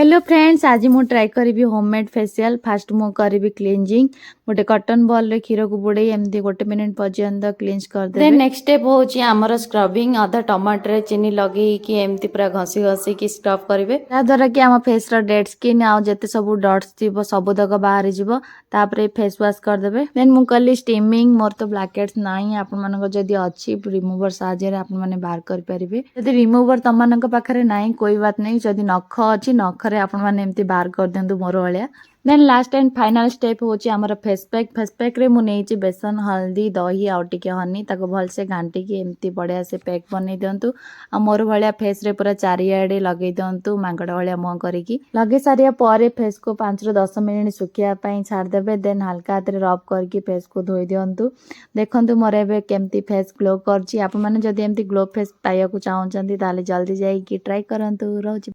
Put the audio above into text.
Hello friends, आज मु try करी होममेड फेशियल। फास्ट मु करी क्लींजिंग। गोटे कॉटन बॉल रे क्षीर को बुड़े एमती गोटे मिनिट पर्यंत क्लींज कर दे। देन नेक्स्ट स्टेप होची हमर स्क्रबिंग। आधा टमाटर रे चीनी लगे कि एमती पूरा घसी घसी की स्क्रब करिवे। ता द्वारा कि हम फेस रो डेड स्किन आ जते सब डॉट्स थिबो सब तक बाहर जिवो। तापरे फेस वॉश कर देबे। देन मु कली स्टीमिंग। मोर तो ब्लैक हेड्स नाही, आपन मानको जदी अछि रिमूवर साहाय्य रे आपन माने बाहर कर परिबे। जदी रिमूवर तम मानको पाखरे नाही कोई बात नहीं, जदी नख अछि नखरे आपन माने एमती बाहर कर देंतु मोर वालिया। Then last and final step होची हमर फेस पैक रे मु नेची बेसन हल्दी दही आ टिके हनी ताको भल से घांटी की एमती बढ़िया से पैक बनै दियंतु। आ मोर वालिया फेस रे पूरा चारियाडे लगे दियंतु मांगड़ वालिया मुह करिकी। लगे सारिया परे फेस को 5 ରୁ 10 मिनिट सुखिया पई छाड़ देबे। देन हल्का हाथ रे रब करके फेस को धोई दियंतु। देखंतु मोर एबे केमती फेस ग्लो करची। आप माने जदी एमती ग्लो फेस पाइया को चाहउचंती ताले जल्दी जाई की ट्राई करंतु। रहउची।